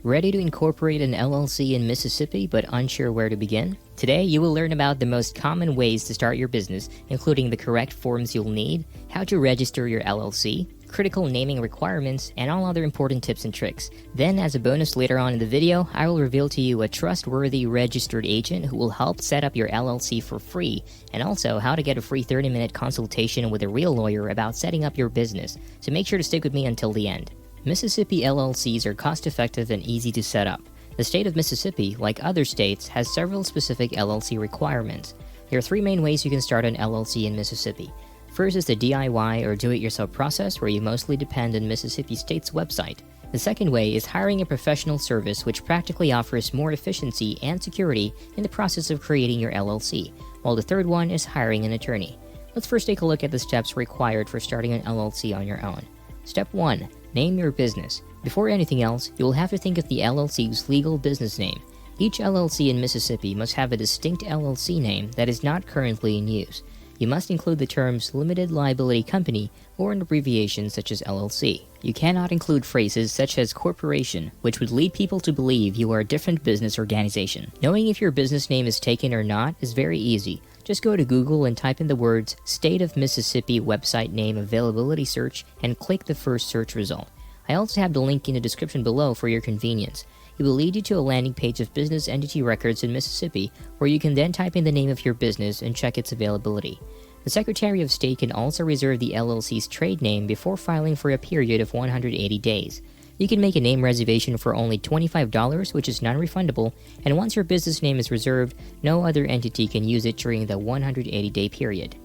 Ready to incorporate an LLC in Mississippi but unsure where to begin? Today, you will learn about the most common ways to start your business, including the correct forms you'll need, how to register your LLC, critical naming requirements, and all other important tips and tricks. Then, as a bonus later on in the video, I will reveal to you a trustworthy registered agent who will help set up your LLC for free, and also how to get a free 30-minute consultation with a real lawyer about setting up your business. So make sure to stick with me until the end. Mississippi LLCs are cost-effective and easy to set up. The state of Mississippi, like other states, has several specific LLC requirements. There are three main ways you can start an LLC in Mississippi. First is the DIY or do-it-yourself process, where you mostly depend on Mississippi State's website. The second way is hiring a professional service, which practically offers more efficiency and security in the process of creating your LLC, while the third one is hiring an attorney. Let's first take a look at the steps required for starting an LLC on your own. Step 1. Name your business. Before anything else, you will have to think of the LLC's legal business name. Each LLC in Mississippi must have a distinct LLC name that is not currently in use. You must include the terms limited liability company or an abbreviation such as LLC. You cannot include phrases such as corporation, which would lead people to believe you are a different business organization. Knowing if your business name is taken or not is very easy. Just go to Google and type in the words State of Mississippi Website Name Availability Search and click the first search result. I also have the link in the description below for your convenience. It will lead you to a landing page of business entity records in Mississippi, where you can then type in the name of your business and check its availability. The Secretary of State can also reserve the LLC's trade name before filing for a period of 180 days. You can make a name reservation for only $25, which is non-refundable, and once your business name is reserved, no other entity can use it during the 180-day period.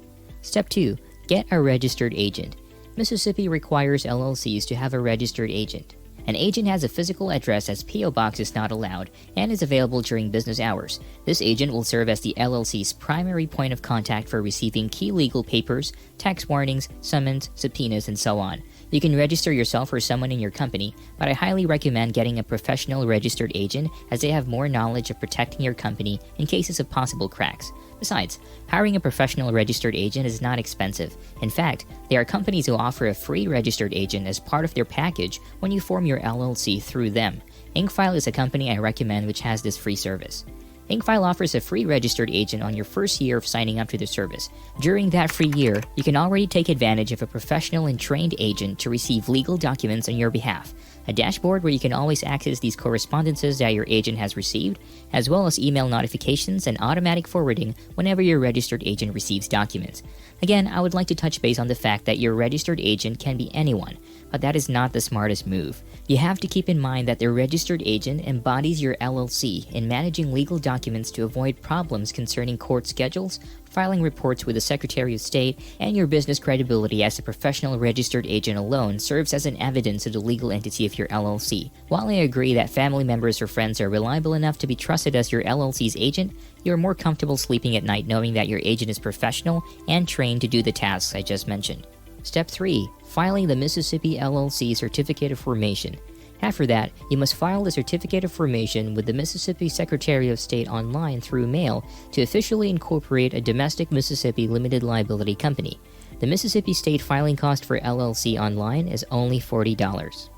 Step 2. Get a registered agent. Mississippi requires LLCs to have a registered agent. An agent has a physical address as P.O. Box is not allowed and is available during business hours. This agent will serve as the LLC's primary point of contact for receiving key legal papers, tax warnings, summons, subpoenas, and so on. You can register yourself or someone in your company, but I highly recommend getting a professional registered agent as they have more knowledge of protecting your company in cases of possible cracks. Besides, hiring a professional registered agent is not expensive. In fact, there are companies who offer a free registered agent as part of their package when you form your LLC through them. Inkfile is a company I recommend which has this free service. Inkfile offers a free registered agent on your first year of signing up to the service. During that free year, you can already take advantage of a professional and trained agent to receive legal documents on your behalf, a dashboard where you can always access these correspondences that your agent has received, as well as email notifications and automatic forwarding whenever your registered agent receives documents. Again, I would like to touch base on the fact that your registered agent can be anyone, but that is not the smartest move. You have to keep in mind that the registered agent embodies your LLC in managing legal documents to avoid problems concerning court schedules, filing reports with the Secretary of State, and your business credibility as a professional registered agent alone serves as an evidence of the legal entity of your LLC. While I agree that family members or friends are reliable enough to be trusted as your LLC's agent, you're more comfortable sleeping at night knowing that your agent is professional and trained to do the tasks I just mentioned. Step 3. Filing the Mississippi LLC Certificate of Formation. After that, you must file the Certificate of Formation with the Mississippi Secretary of State online through mail to officially incorporate a domestic Mississippi limited liability company. The Mississippi State filing cost for LLC online is only $40.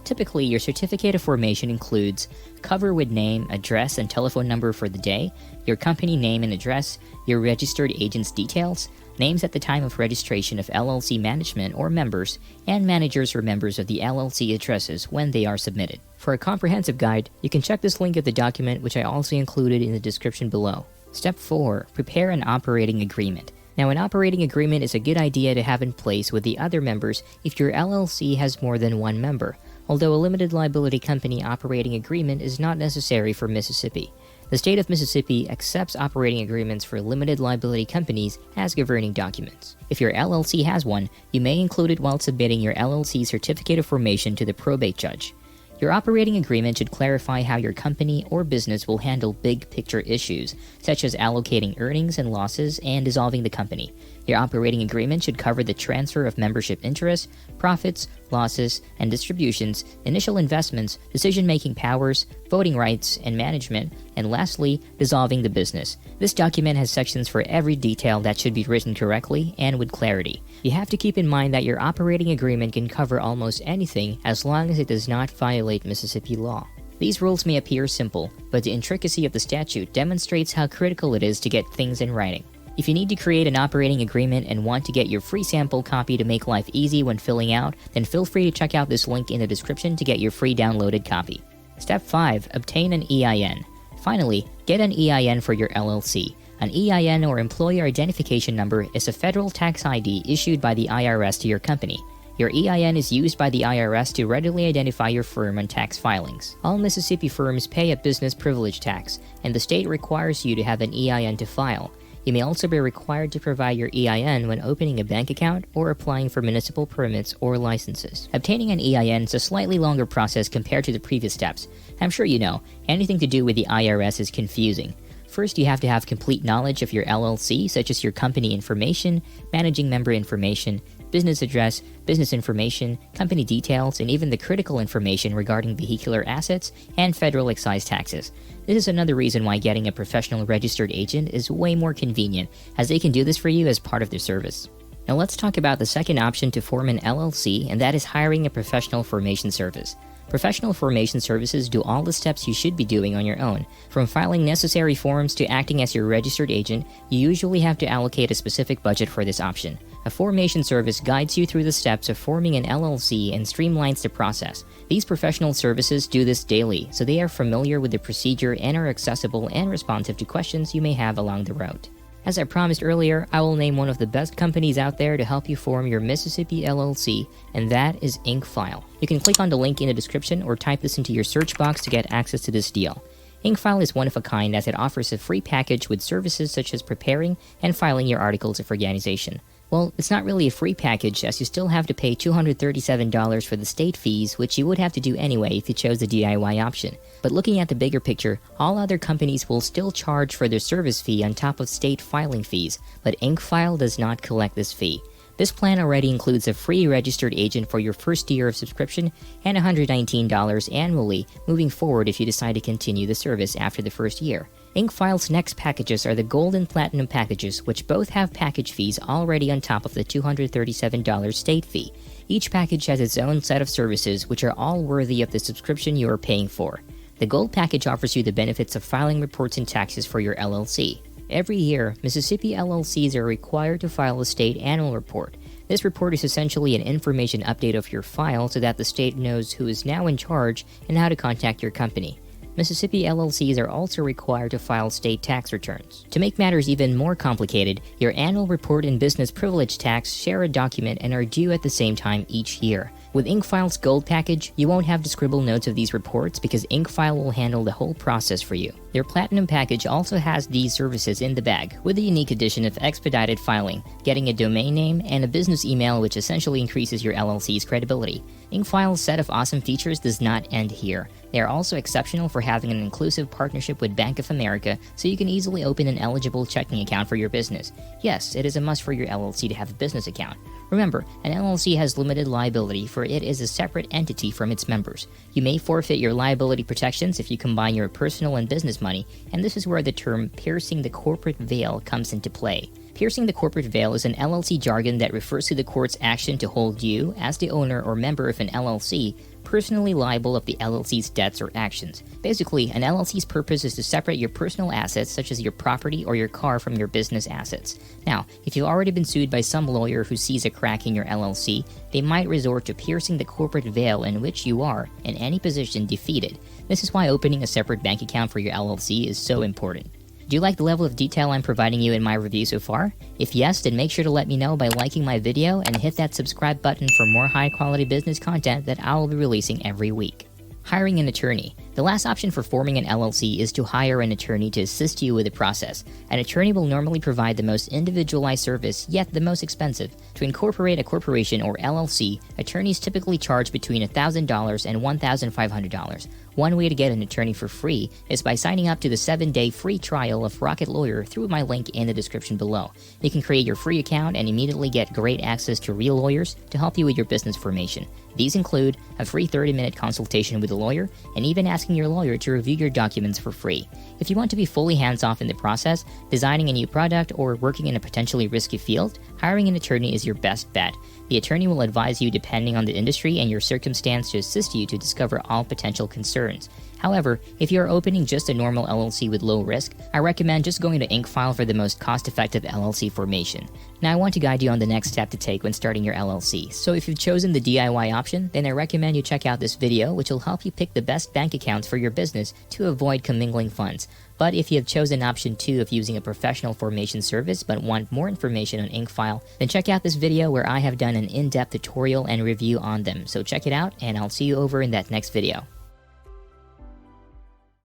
Typically, your Certificate of Formation includes cover with name, address, and telephone number for the day, your company name and address, your registered agent's details, names at the time of registration of LLC management or members, and managers or members of the LLC addresses when they are submitted. For a comprehensive guide, you can check this link of the document, which I also included in the description below. Step 4. Prepare an operating agreement. Now, an operating agreement is a good idea to have in place with the other members if your LLC has more than one member, although a limited liability company operating agreement is not necessary for Mississippi. The state of Mississippi accepts operating agreements for limited liability companies as governing documents. If your LLC has one, you may include it while submitting your LLC Certificate of Formation to the probate judge. Your operating agreement should clarify how your company or business will handle big picture issues, such as allocating earnings and losses and dissolving the company. Your operating agreement should cover the transfer of membership interests, profits, losses, and distributions, initial investments, decision-making powers, voting rights, and management, and lastly, dissolving the business. This document has sections for every detail that should be written correctly and with clarity. You have to keep in mind that your operating agreement can cover almost anything as long as it does not violate Mississippi law. These rules may appear simple, but the intricacy of the statute demonstrates how critical it is to get things in writing. If you need to create an operating agreement and want to get your free sample copy to make life easy when filling out, then feel free to check out this link in the description to get your free downloaded copy. Step 5. Obtain an EIN. Finally, get an EIN for your LLC. An EIN or Employer Identification Number is a federal tax ID issued by the IRS to your company. Your EIN is used by the IRS to readily identify your firm on tax filings. All Mississippi firms pay a business privilege tax, and the state requires you to have an EIN to file. You may also be required to provide your EIN when opening a bank account or applying for municipal permits or licenses. Obtaining an EIN is a slightly longer process compared to the previous steps. I'm sure you know, anything to do with the IRS is confusing. First, you have to have complete knowledge of your LLC, such as your company information, managing member information, business address, business information, company details, and even the critical information regarding vehicular assets and federal excise taxes. This is another reason why getting a professional registered agent is way more convenient, as they can do this for you as part of their service. Now let's talk about the second option to form an LLC, and that is hiring a professional formation service. Professional formation services do all the steps you should be doing on your own. From filing necessary forms to acting as your registered agent, you usually have to allocate a specific budget for this option. A formation service guides you through the steps of forming an LLC and streamlines the process. These professional services do this daily, so they are familiar with the procedure and are accessible and responsive to questions you may have along the road. As I promised earlier, I will name one of the best companies out there to help you form your Mississippi LLC, and that is InkFile. You can click on the link in the description or type this into your search box to get access to this deal. InkFile is one of a kind as it offers a free package with services such as preparing and filing your articles of organization. Well, it's not really a free package, as you still have to pay $237 for the state fees, which you would have to do anyway if you chose the DIY option. But looking at the bigger picture, all other companies will still charge for their service fee on top of state filing fees, but InkFile does not collect this fee. This plan already includes a free registered agent for your first year of subscription and $119 annually moving forward if you decide to continue the service after the first year. InkFile's next packages are the Gold and Platinum packages, which both have package fees already on top of the $237 state fee. Each package has its own set of services which are all worthy of the subscription you are paying for. The Gold package offers you the benefits of filing reports and taxes for your LLC. Every year, Mississippi LLCs are required to file a state annual report. This report is essentially an information update of your file so that the state knows who is now in charge and how to contact your company. Mississippi LLCs are also required to file state tax returns. To make matters even more complicated, your annual report and business privilege tax share a document and are due at the same time each year. With InkFile's Gold package, you won't have to scribble notes of these reports because InkFile will handle the whole process for you. Their Platinum package also has these services in the bag, with the unique addition of expedited filing, getting a domain name, and a business email which essentially increases your LLC's credibility. InkFile's set of awesome features does not end here. They are also exceptional for having an inclusive partnership with Bank of America, so you can easily open an eligible checking account for your business. Yes, it is a must for your LLC to have a business account. Remember, an LLC has limited liability for it is a separate entity from its members. You may forfeit your liability protections if you combine your personal and business money, and this is where the term piercing the corporate veil comes into play. Piercing the corporate veil is an LLC jargon that refers to the court's action to hold you, as the owner or member of an LLC, personally liable of the LLC's debts or actions. Basically, an LLC's purpose is to separate your personal assets, such as your property or your car, from your business assets. Now, if you've already been sued by some lawyer who sees a crack in your LLC, they might resort to piercing the corporate veil in which you are, in any position, defeated. This is why opening a separate bank account for your LLC is so important. Do you like the level of detail I'm providing you in my review so far? If yes, then make sure to let me know by liking my video and hit that subscribe button for more high-quality business content that I will be releasing every week. Hiring an attorney. The last option for forming an LLC is to hire an attorney to assist you with the process. An attorney will normally provide the most individualized service, yet the most expensive. To incorporate a corporation or LLC, attorneys typically charge between $1,000 and $1,500. One way to get an attorney for free is by signing up to the 7-day free trial of Rocket Lawyer through my link in the description below. You can create your free account and immediately get great access to real lawyers to help you with your business formation. These include a free 30-minute consultation with a lawyer and even asking your lawyer to review your documents for free. If you want to be fully hands-off in the process, designing a new product, or working in a potentially risky field, hiring an attorney is your best bet. The attorney will advise you depending on the industry and your circumstance to assist you to discover all potential concerns. However, if you are opening just a normal LLC with low risk, I recommend just going to InkFile for the most cost-effective LLC formation. Now I want to guide you on the next step to take when starting your LLC. So if you've chosen the DIY option, then I recommend you check out this video, which will help you pick the best bank accounts for your business to avoid commingling funds. But if you have chosen option 2 of using a professional formation service but want more information on InkFile, then check out this video where I have done an in-depth tutorial and review on them. So check it out, and I'll see you over in that next video.